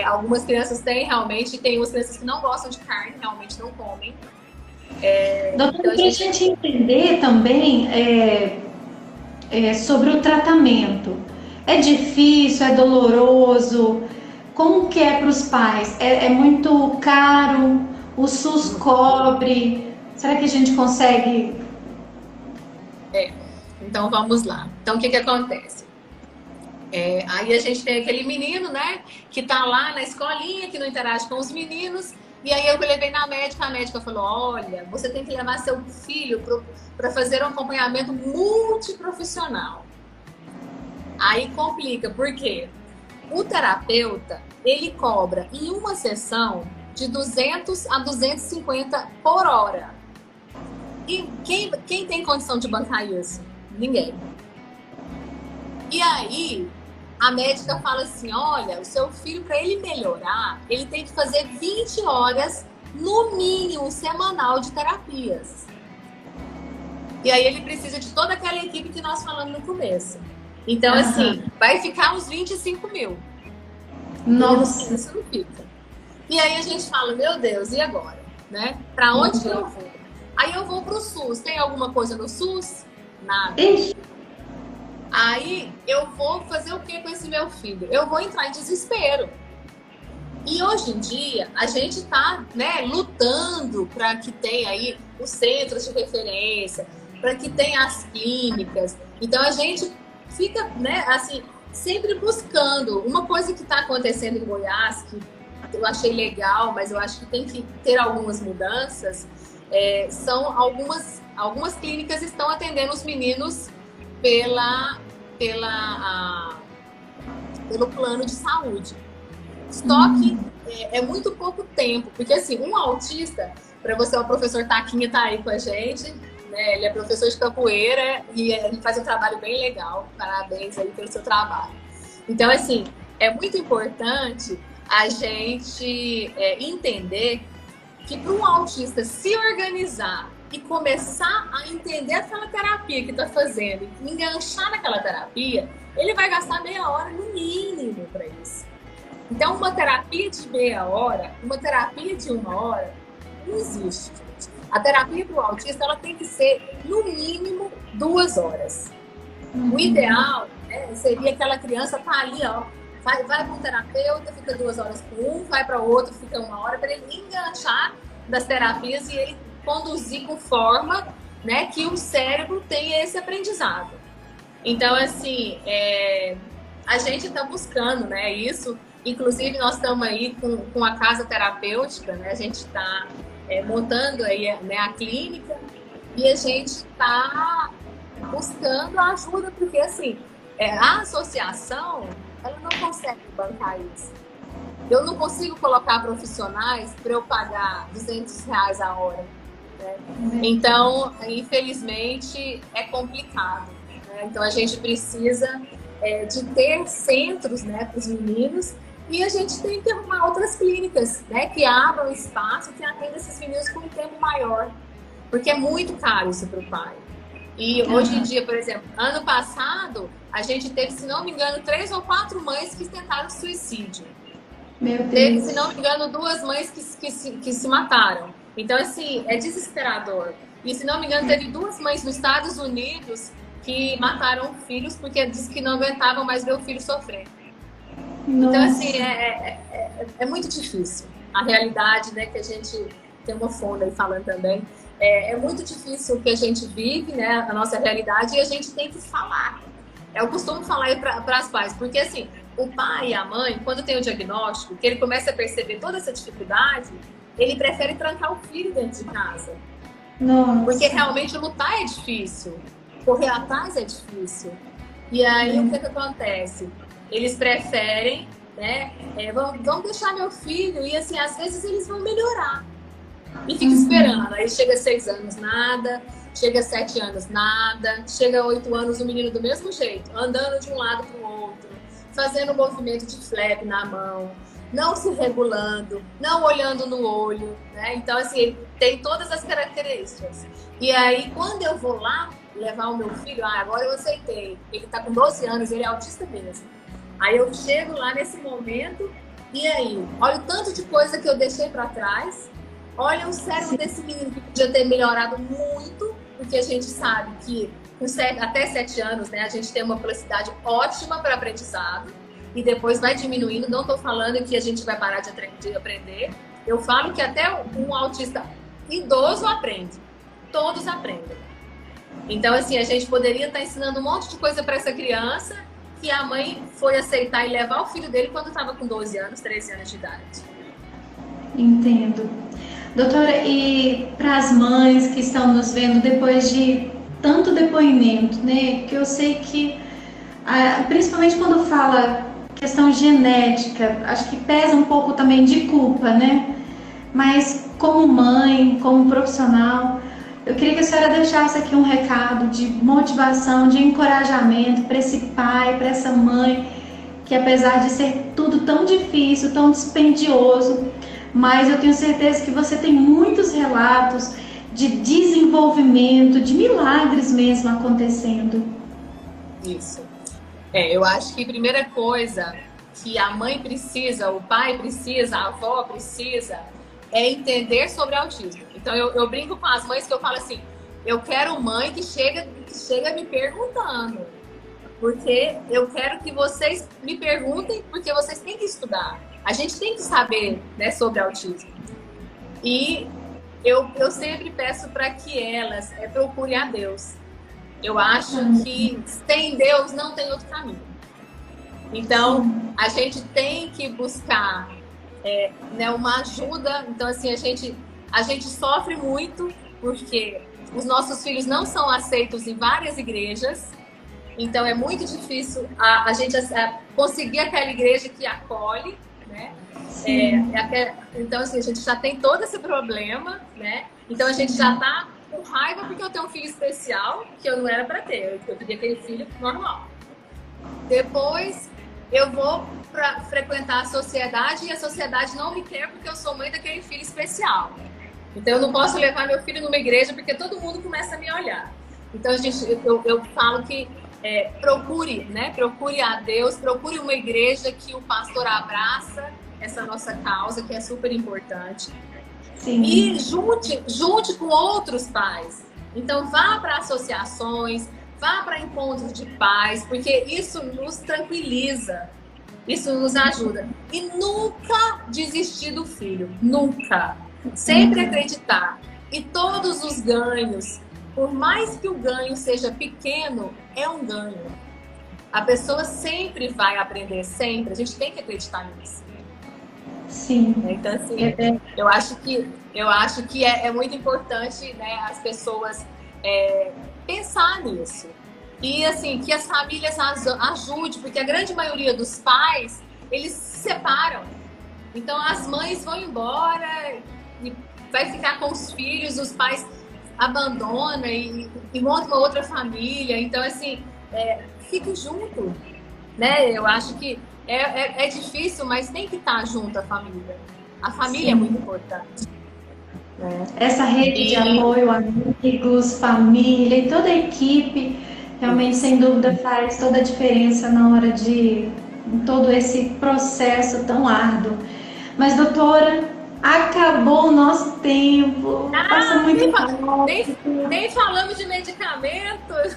Algumas crianças têm realmente, tem umas crianças que não gostam de carne, realmente não comem. Doutora, então, para a gente entender também sobre o tratamento. É difícil, é doloroso? Como que é para os pais? É muito caro? O SUS cobre? Será que a gente consegue? Então vamos lá. Então o que acontece? Aí a gente tem aquele menino, né, que tá lá na escolinha, que não interage com os meninos, e aí eu levei na médica, a médica falou, olha, você tem que levar seu filho para fazer um acompanhamento multiprofissional. Aí complica, por quê? O terapeuta, ele cobra em uma sessão de 200 a 250 por hora. E quem tem condição de bancar isso? Ninguém. E aí, a médica fala assim, olha, o seu filho, para ele melhorar, ele tem que fazer 20 horas, no mínimo, semanal de terapias. E aí ele precisa de toda aquela equipe que nós falamos no começo. Então, assim, vai ficar uns 25 mil. Nossa! Isso não fica. E aí a gente fala, meu Deus, e agora? Né? Para onde que eu vou? Aí eu vou pro SUS. Tem alguma coisa no SUS? Nada. Aí eu vou fazer o que com esse meu filho? Eu vou entrar em desespero. E hoje em dia a gente está, né, lutando para que tenha aí os centros de referência, para que tenha as clínicas. Então a gente fica, né, assim, sempre buscando. Uma coisa que está acontecendo em Goiás, que eu achei legal, mas eu acho que tem que ter algumas mudanças, são algumas clínicas estão atendendo os meninos pelo plano de saúde. Só que é muito pouco tempo, porque assim, um autista, para você, o professor Taquinha tá aí com a gente, né? Ele é professor de capoeira e ele faz um trabalho bem legal. Parabéns aí pelo seu trabalho. Então, assim, é muito importante a gente entender que para um autista se organizar e começar a entender aquela terapia que está fazendo e enganchar naquela terapia, ele vai gastar meia hora no mínimo para isso. Então, uma terapia de meia hora, uma terapia de 1 hora, não existe. A terapia para o autista, ela tem que ser, no mínimo, 2 horas. O ideal, né, seria aquela criança estar ali, ó, vai para um terapeuta, fica 2 horas com um, vai para outro, fica 1 hora, para ele enganchar das terapias e ele conduzir com forma, né, que o cérebro tenha esse aprendizado. Então, assim, a gente está buscando, né, isso. Inclusive, nós estamos aí com a casa terapêutica, né, a gente está montando aí, né, a clínica, e a gente está buscando ajuda, porque, assim, a associação, ela não consegue bancar isso. Eu não consigo colocar profissionais para eu pagar R$200 a hora, né? Então, infelizmente, é complicado, né? Então, a gente precisa de ter centros, né, para os meninos, e a gente tem que arrumar outras clínicas, né, que abram espaço, que atendam esses meninos com um tempo maior, porque é muito caro isso para o pai. E hoje em dia, por exemplo, ano passado, a gente teve, se não me engano, 3 ou 4 mães que tentaram suicídio. Meu Deus. Teve, se não me engano, 2 mães que se mataram. Então, assim, é desesperador. E, se não me engano, teve 2 mães nos Estados Unidos que mataram filhos porque disse que não aguentavam mais ver o filho sofrer. Nossa. Então, assim, é muito difícil. A realidade, né, que a gente tem uma fone aí falando também, é muito difícil o que a gente vive, né, a nossa realidade, e a gente tem que falar. Eu costumo falar aí para as pais, porque, assim, o pai e a mãe, quando tem o diagnóstico, que ele começa a perceber toda essa dificuldade, ele prefere trancar o filho dentro de casa. Nossa. Porque realmente lutar é difícil, correr atrás é difícil. E aí, o que acontece? Eles preferem, né, vamos deixar meu filho, e assim, às vezes eles vão melhorar. E fica esperando, aí chega 6 anos, nada, chega 7 anos, nada, chega 8 anos, o menino do mesmo jeito, andando de um lado para o outro, fazendo um movimento de flap na mão, não se regulando, não olhando no olho, né? Então, assim, ele tem todas as características. E aí, quando eu vou lá levar o meu filho, agora eu aceitei, ele tá com 12 anos, ele é autista mesmo. Aí eu chego lá nesse momento, e aí, olha o tanto de coisa que eu deixei para trás, olha o cérebro desse menino que podia ter melhorado muito, porque a gente sabe que até 7 anos, né, a gente tem uma velocidade ótima para aprendizado, e depois vai diminuindo. Não estou falando que a gente vai parar de aprender. Eu falo que até um autista idoso aprende. Todos aprendem. Então, assim, a gente poderia estar ensinando um monte de coisa para essa criança que a mãe foi aceitar e levar o filho dele quando estava com 12 anos, 13 anos de idade. Entendo. Doutora, e para as mães que estão nos vendo depois de tanto depoimento, né? Que eu sei que, principalmente quando fala questão genética, acho que pesa um pouco também de culpa, né? Mas como mãe, como profissional, eu queria que a senhora deixasse aqui um recado de motivação, de encorajamento para esse pai, para essa mãe, que apesar de ser tudo tão difícil, tão dispendioso, mas eu tenho certeza que você tem muitos relatos de desenvolvimento, de milagres mesmo acontecendo. Isso. Eu acho que a primeira coisa que a mãe precisa, o pai precisa, a avó precisa, é entender sobre autismo. Então eu brinco com as mães que eu falo assim, eu quero mãe que chega me perguntando, porque eu quero que vocês me perguntem, porque vocês têm que estudar. A gente tem que saber, né, sobre autismo. E eu sempre peço para que elas procurem a Deus. Eu acho que sem Deus não tem outro caminho. Então, a gente tem que buscar né, uma ajuda. Então, assim, a gente sofre muito porque os nossos filhos não são aceitos em várias igrejas. Então, é muito difícil a gente conseguir aquela igreja que acolhe, né? Então, assim, a gente já tem todo esse problema, né? Então, a gente já tá com raiva porque eu tenho um filho especial que eu não era para ter. Eu queria aquele filho normal. Depois, eu vou frequentar a sociedade e a sociedade não me quer porque eu sou mãe daquele filho especial. Então, eu não posso levar meu filho numa igreja porque todo mundo começa a me olhar. Então, eu falo que procure, né? Procure a Deus, procure uma igreja que o pastor abraça essa nossa causa, que é super importante. Sim. E junte com outros pais. Então, vá para associações, vá para encontros de pais, porque isso nos tranquiliza, isso nos ajuda. E nunca desistir do filho, nunca. Sempre acreditar. E todos os ganhos, por mais que o ganho seja pequeno, é um ganho. A pessoa sempre vai aprender, sempre. A gente tem que acreditar nisso. Sim. Então, assim, eu acho que é muito importante, né, as pessoas pensar nisso. E, assim, que as famílias ajudem, porque a grande maioria dos pais, eles se separam. Então, as mães vão embora e vai ficar com os filhos, os pais abandonam e montam uma outra família. Então, assim, fique junto, né? Eu acho que é difícil, mas tem que estar junto a família. A família Sim. É muito importante. Né? Essa rede de apoio, amigos, família e toda a equipe, realmente, sem dúvida, faz toda a diferença na hora de todo esse processo tão árduo. Mas, doutora, acabou o nosso tempo. Passa muito rápido. Nem falamos de medicamentos.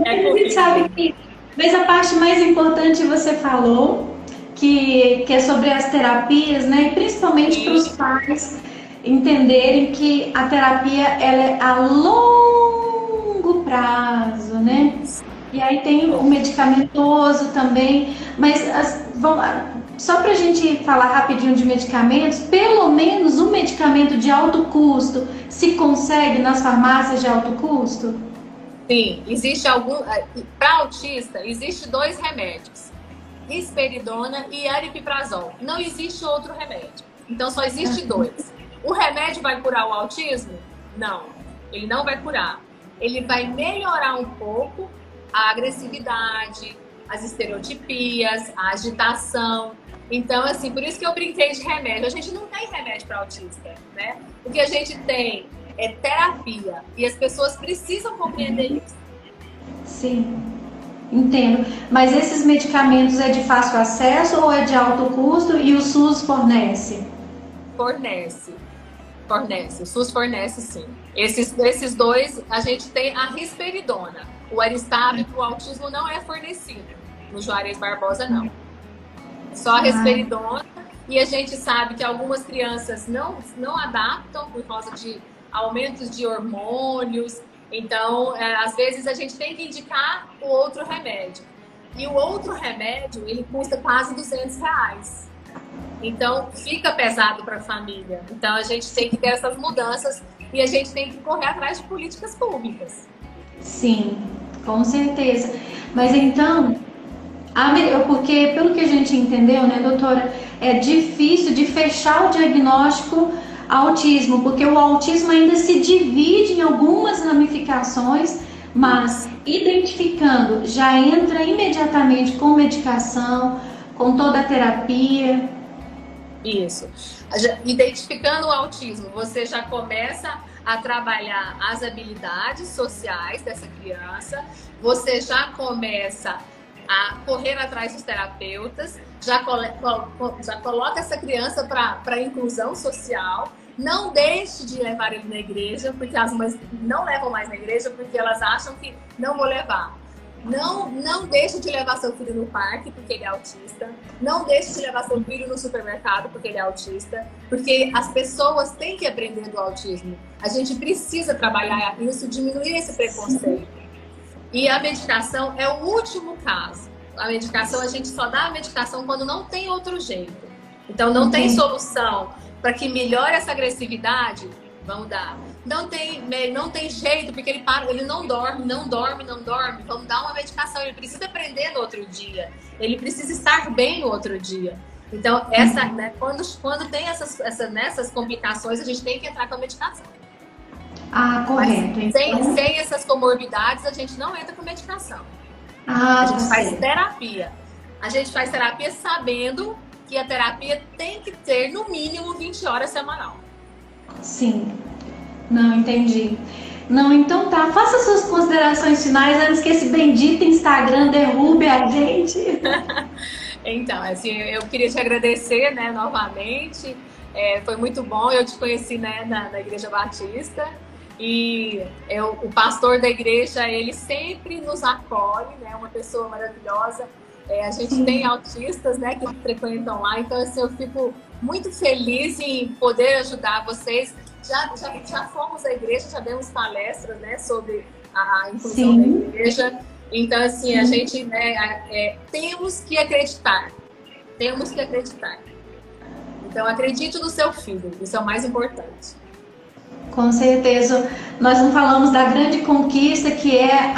A gente sabe que, mas a parte mais importante você falou, que é sobre as terapias, né? E principalmente para os pais entenderem que a terapia ela é a longo prazo, né? E aí tem o medicamentoso também, mas só para a gente falar rapidinho de medicamentos, pelo menos um medicamento de alto custo se consegue nas farmácias de alto custo? Sim, existe para autista, existe 2 remédios, risperidona e aripiprazol. Não existe outro remédio, então só existe 2. O remédio vai curar o autismo? Não, ele não vai curar. Ele vai melhorar um pouco a agressividade, as estereotipias, a agitação. Então, assim, por isso que eu brinquei de remédio. A gente não tem remédio para autista, né? O que a gente tem é terapia. E as pessoas precisam compreender isso. Sim, entendo. Mas esses medicamentos é de fácil acesso ou é de alto custo e o SUS fornece? Fornece. O SUS fornece, sim. Esses 2, a gente tem a risperidona. O Aristab para o autismo não é fornecido. No Juarez Barbosa, não. Só a risperidona. E a gente sabe que algumas crianças não adaptam por causa de aumentos de hormônios. Então, às vezes, a gente tem que indicar o outro remédio. E o outro remédio, ele custa quase R$200. Então, fica pesado para a família. Então, a gente tem que ter essas mudanças e a gente tem que correr atrás de políticas públicas. Sim, com certeza. Mas então, porque pelo que a gente entendeu, né, doutora, é difícil de fechar o diagnóstico autismo, porque o autismo ainda se divide em algumas ramificações, mas identificando, já entra imediatamente com medicação, com toda a terapia. Isso. Identificando o autismo, você já começa a trabalhar as habilidades sociais dessa criança, você já começa a correr atrás dos terapeutas, já coloca essa criança para inclusão social. Não deixe de levar ele na igreja, porque as mães não levam mais na igreja porque elas acham que não vou levar. Não deixe de levar seu filho no parque porque ele é autista. Não deixe de levar seu filho no supermercado porque ele é autista. Porque as pessoas têm que aprender do autismo. A gente precisa trabalhar isso, diminuir esse preconceito. E a medicação é o último caso. A medicação, a gente só dá a medicação quando não tem outro jeito. Então, não tem solução para que melhore essa agressividade, vamos dar. Não tem jeito, porque ele não dorme. Vamos dar uma medicação. Ele precisa aprender no outro dia. Ele precisa estar bem no outro dia. Então, né, quando tem nessas complicações, a gente tem que entrar com a medicação. Correto. Mas sem essas comorbidades, a gente não entra com medicação. A gente faz terapia. A gente faz terapia sabendo que a terapia tem que ter, no mínimo, 20 horas semanal. Sim. Não, entendi. Não, então tá. Faça suas considerações finais antes que esse bendito Instagram derrube a gente. Então, assim, eu queria te agradecer, né, novamente. Foi muito bom. Eu te conheci, né, na Igreja Batista. E o pastor da igreja, ele sempre nos acolhe, né? Uma pessoa maravilhosa. A gente tem autistas, né, que frequentam lá, então assim, eu fico muito feliz em poder ajudar vocês. Já fomos à igreja, já demos palestras, né, sobre a inclusão da igreja. Então, assim, a gente, né, temos que acreditar. Temos que acreditar. Então, acredite no seu filho, isso é o mais importante. Com certeza. Nós não falamos da grande conquista que é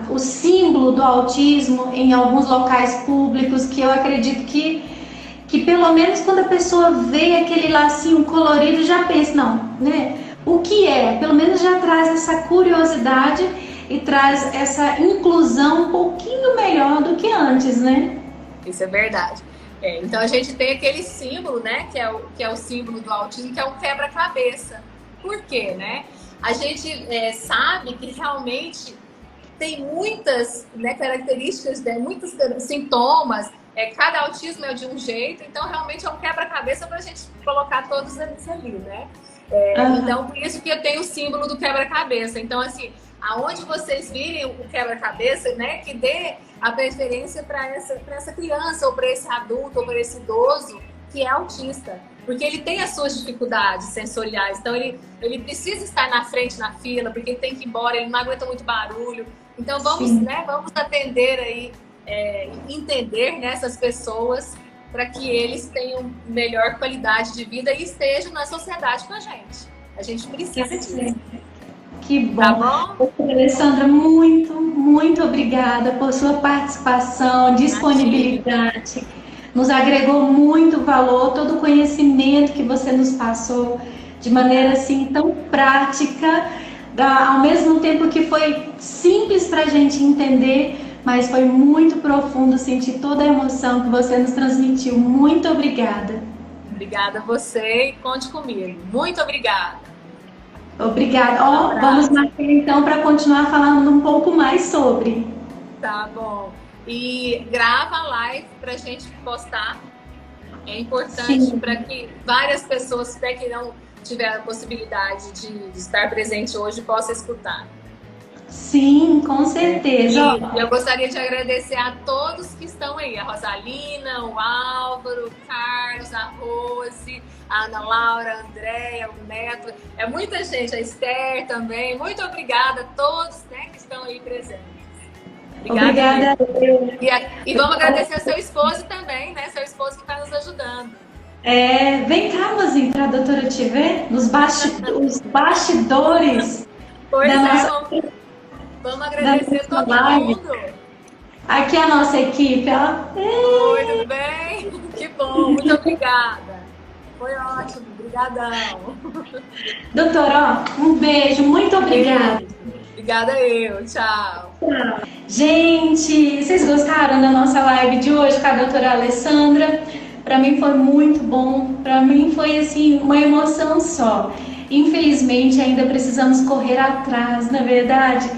o símbolo do autismo em alguns locais públicos, que eu acredito que pelo menos quando a pessoa vê aquele lacinho colorido, já pensa, não, né? O que é? Pelo menos já traz essa curiosidade e traz essa inclusão um pouquinho melhor do que antes, né? Isso é verdade. Então a gente tem aquele símbolo, né? Que é o símbolo do autismo, que é um quebra-cabeça. Por quê, né? A gente sabe que realmente tem muitas, né, características, né, muitos sintomas. Cada autismo é de um jeito, então realmente é um quebra-cabeça para a gente colocar todos eles ali, né? Então, por isso que eu tenho o símbolo do quebra-cabeça. Então, assim, aonde vocês virem o quebra-cabeça, né, que dê a preferência para essa criança, ou para esse adulto, ou para esse idoso que é autista. Porque ele tem as suas dificuldades sensoriais, então ele precisa estar na frente na fila, porque ele tem que ir embora, ele não aguenta muito barulho. Então vamos atender aí, entender, né, essas pessoas para que eles tenham melhor qualidade de vida e estejam na sociedade com a gente. A gente precisa disso. Que bom. Tá bom? Alessandra, muito, muito obrigada por sua participação, disponibilidade. Nos agregou muito valor, todo o conhecimento que você nos passou de maneira assim tão prática, ao mesmo tempo que foi simples para a gente entender, mas foi muito profundo, sentir toda a emoção que você nos transmitiu. Muito obrigada. Obrigada a você e conte comigo. Muito obrigada. Obrigada. Vamos marcar então para continuar falando um pouco mais sobre. Tá bom. E grava a live para a gente postar. É importante para que várias pessoas, até que não tiveram a possibilidade de estar presente hoje, possam escutar. Sim, com certeza. E eu gostaria de agradecer a todos que estão aí. A Rosalina, o Álvaro, o Carlos, a Rose, a Ana Laura, a Andréia, o Neto. É muita gente, a Esther também. Muito obrigada a todos, né, que estão aí presentes. Obrigada. E vamos agradecer ao seu esposo também, né? Seu esposo que está nos ajudando. Vem cá, Rosinha, para a doutora te ver, nos bastidores. Pois vamos agradecer todo mundo. Aqui é a nossa equipe, ó. Oi, tudo bem? Que bom, muito obrigada. Foi ótimo, brigadão. Doutora, um beijo, muito obrigada. Obrigada eu, tchau. Gente, vocês gostaram da nossa live de hoje com a doutora Alessandra? Para mim foi muito bom, para mim foi assim uma emoção só. Infelizmente ainda precisamos correr atrás, na verdade,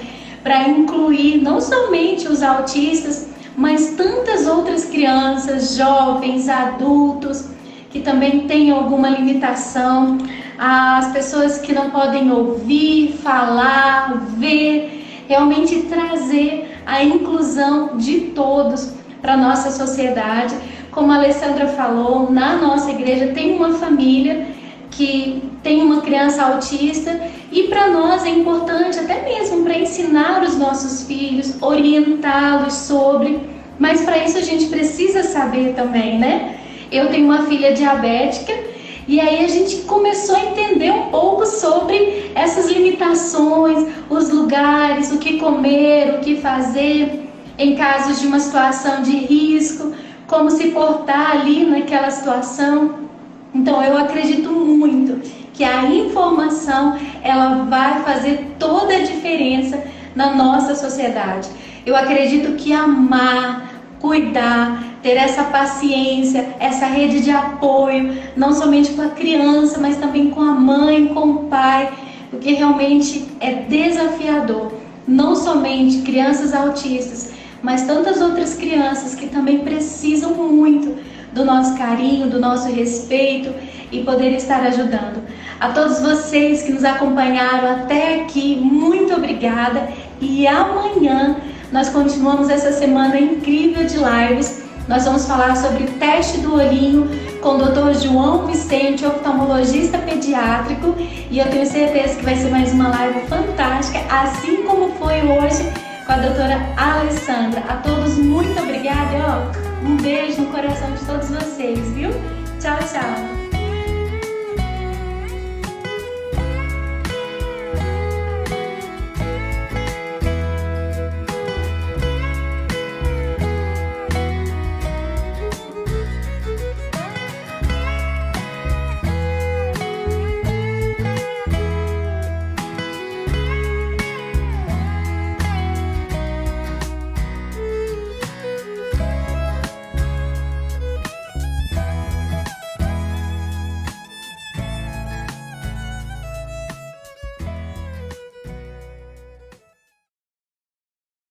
para incluir não somente os autistas, mas tantas outras crianças, jovens, adultos que também têm alguma limitação, as pessoas que não podem ouvir, falar, ver, realmente trazer a inclusão de todos para a nossa sociedade. Como a Alessandra falou, na nossa igreja tem uma família que tem uma criança autista e para nós é importante até mesmo para ensinar os nossos filhos, orientá-los sobre, mas para isso a gente precisa saber também, né? Eu tenho uma filha diabética e aí a gente começou a entender um pouco sobre essas limitações, os lugares, o que comer, o que fazer em casos de uma situação de risco, como se portar ali naquela situação. Então eu acredito muito que a informação ela vai fazer toda a diferença na nossa sociedade. Eu acredito que amar, cuidar, ter essa paciência, essa rede de apoio, não somente com a criança, mas também com a mãe, com o pai, porque realmente é desafiador. Não somente crianças autistas, mas tantas outras crianças que também precisam muito do nosso carinho, do nosso respeito e poder estar ajudando. A todos vocês que nos acompanharam até aqui, muito obrigada. E amanhã nós continuamos essa semana incrível de lives. Nós vamos falar sobre teste do olhinho com o Dr. João Vicente, oftalmologista pediátrico, e eu tenho certeza que vai ser mais uma live fantástica, assim como foi hoje com a doutora Alessandra. A todos, muito obrigada e um beijo no coração de todos vocês, viu? Tchau, tchau!